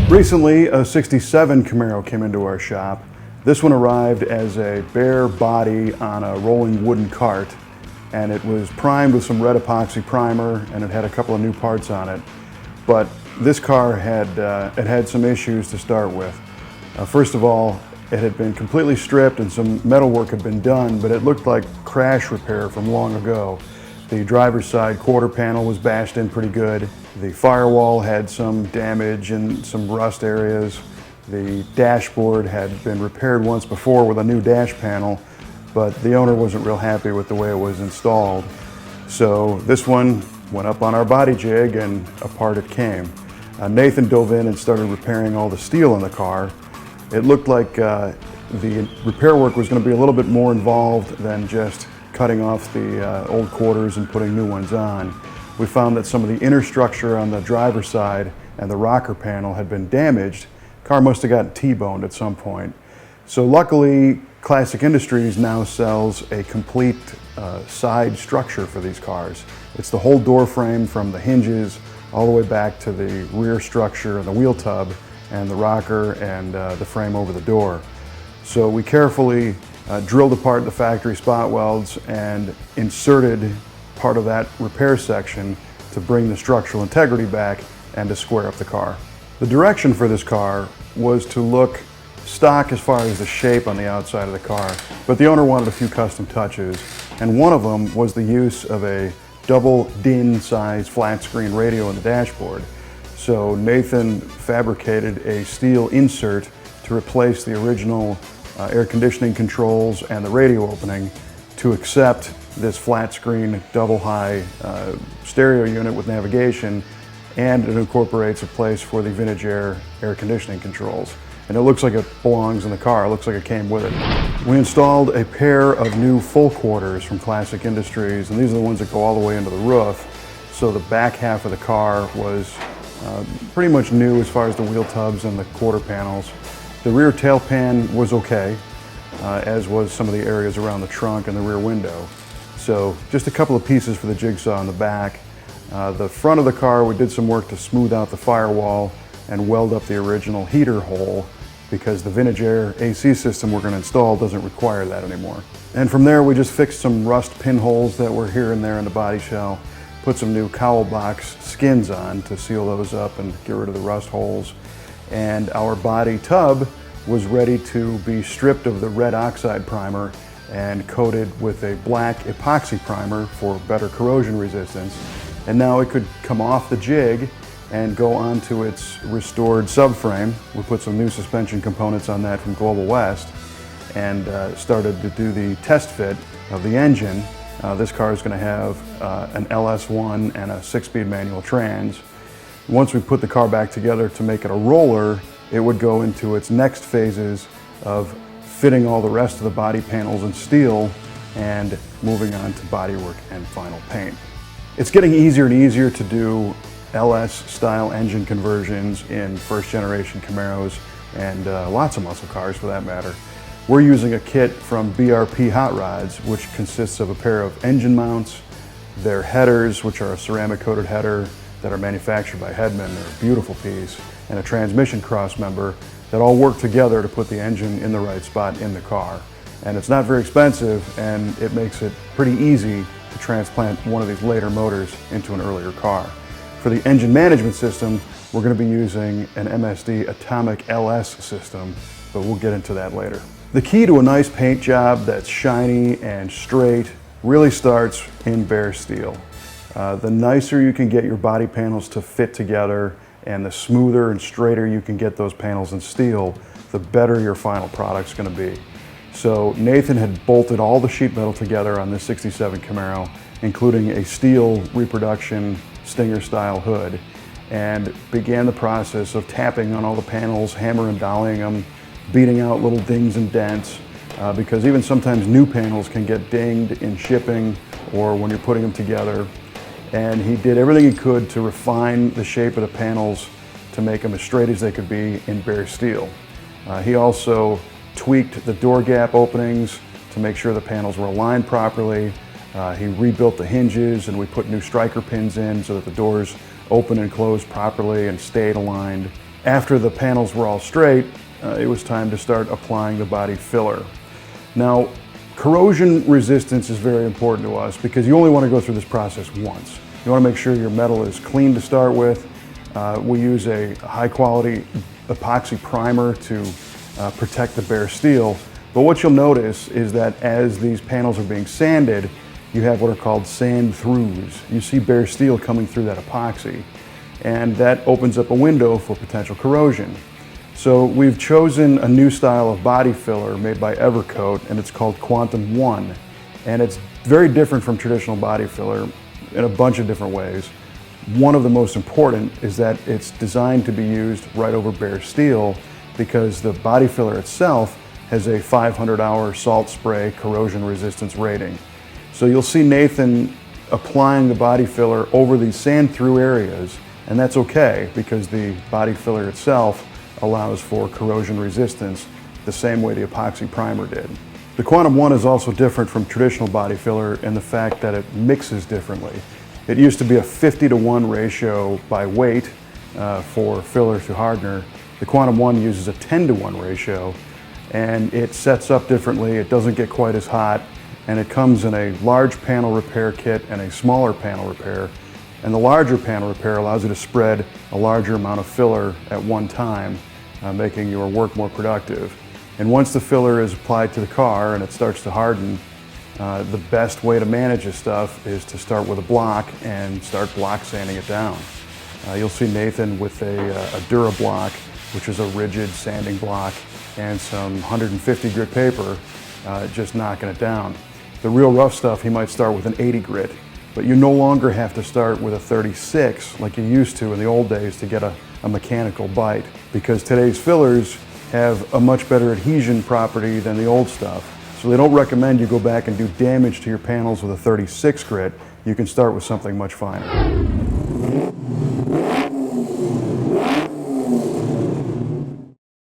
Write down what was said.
Recently, a 67 Camaro came into our shop. This one arrived as a bare body on a rolling wooden cart, and it was primed with some red epoxy primer, and it had a couple of new parts on it. But this car had some issues to start with. First of all, it had been completely stripped and some metal work had been done, but it looked like crash repair from long ago. The driver's side quarter panel was bashed in pretty good. The firewall had some damage and some rust areas. The dashboard had been repaired once before with a new dash panel, but the owner wasn't real happy with the way it was installed. So this one went up on our body jig and apart it came. Nathan dove in and started repairing all the steel in the car. It looked like the repair work was going to be a little bit more involved than just cutting off the old quarters and putting new ones on. We found that some of the inner structure on the driver's side and the rocker panel had been damaged. The car must have gotten T-boned at some point. So luckily, Classic Industries now sells a complete side structure for these cars. It's the whole door frame from the hinges all the way back to the rear structure and the wheel tub and the rocker and the frame over the door. So we carefully drilled apart the factory spot welds and inserted part of that repair section to bring the structural integrity back and to square up the car. The direction for this car was to look stock as far as the shape on the outside of the car, but the owner wanted a few custom touches, and one of them was the use of a double DIN size flat screen radio in the dashboard. So Nathan fabricated a steel insert to replace the original air conditioning controls and the radio opening to accept this flat screen double high stereo unit with navigation, and it incorporates a place for the vintage air conditioning controls. And it looks like it belongs in the car. It looks like it came with it. We installed a pair of new full quarters from Classic Industries, and these are the ones that go all the way into the roof. So the back half of the car was pretty much new as far as the wheel tubs and the quarter panels. The rear tail pan was okay, as was some of the areas around the trunk and the rear window. So just a couple of pieces for the jigsaw in the back. The front of the car, we did some work to smooth out the firewall and weld up the original heater hole, because the vintage air AC system we're going to install doesn't require that anymore. And from there we just fixed some rust pinholes that were here and there in the body shell, put some new cowl box skins on to seal those up and get rid of the rust holes. And our body tub was ready to be stripped of the red oxide primer and coated with a black epoxy primer for better corrosion resistance. And now it could come off the jig and go onto its restored subframe. We put some new suspension components on that from Global West and started to do the test fit of the engine. This car is going to have an LS1 and a 6-speed manual trans. Once we put the car back together to make it a roller, it would go into its next phases of fitting all the rest of the body panels in steel and moving on to bodywork and final paint. It's getting easier and easier to do LS-style engine conversions in first-generation Camaros and lots of muscle cars for that matter. We're using a kit from BRP Hot Rods, which consists of a pair of engine mounts, their headers, which are a ceramic-coated header that are manufactured by Hedman. They're a beautiful piece, and a transmission cross-member that all work together to put the engine in the right spot in the car. And it's not very expensive, and it makes it pretty easy to transplant one of these later motors into an earlier car. For the engine management system, we're going to be using an MSD Atomic LS system, but we'll get into that later. The key to a nice paint job that's shiny and straight really starts in bare steel. The nicer you can get your body panels to fit together and the smoother and straighter you can get those panels in steel, the better your final product's going to be. So Nathan had bolted all the sheet metal together on this 67 Camaro, including a steel reproduction Stinger style hood, and began the process of tapping on all the panels, hammer and dollying them, beating out little dings and dents, because even sometimes new panels can get dinged in shipping or when you're putting them together. And he did everything he could to refine the shape of the panels to make them as straight as they could be in bare steel. He also tweaked the door gap openings to make sure the panels were aligned properly. He rebuilt the hinges, and we put new striker pins in so that the doors open and close properly and stayed aligned. after the panels were all straight, it was time to start applying the body filler. Now, corrosion resistance is very important to us because you only want to go through this process once. You want to make sure your metal is clean to start with. We use a high quality epoxy primer to protect the bare steel. But what you'll notice is that as these panels are being sanded, you have what are called sand throughs. You see bare steel coming through that epoxy, and that opens up a window for potential corrosion. So we've chosen a new style of body filler made by Evercoat, and it's called Quantum1. And it's very different from traditional body filler in a bunch of different ways. One of the most important is that it's designed to be used right over bare steel because the body filler itself has a 500-hour salt spray corrosion resistance rating. So you'll see Nathan applying the body filler over these sand through areas, and that's okay because the body filler itself allows for corrosion resistance the same way the epoxy primer did. The Quantum1 is also different from traditional body filler in the fact that it mixes differently. It used to be a 50-to-1 ratio by weight for filler to hardener. The Quantum1 uses a 10-to-1 ratio, and it sets up differently. It doesn't get quite as hot, and it comes in a large panel repair kit and a smaller panel repair. And the larger panel repair allows you to spread a larger amount of filler at one time, making your work more productive. And once the filler is applied to the car and it starts to harden, the best way to manage this stuff is to start with a block and start block sanding it down. You'll see Nathan with a Dura block, which is a rigid sanding block, and some 150 grit paper, just knocking it down. The real rough stuff, he might start with an 80 grit, but you no longer have to start with a 36 like you used to in the old days to get a mechanical bite, because today's fillers have a much better adhesion property than the old stuff. So they don't recommend you go back and do damage to your panels with a 36 grit. You can start with something much finer.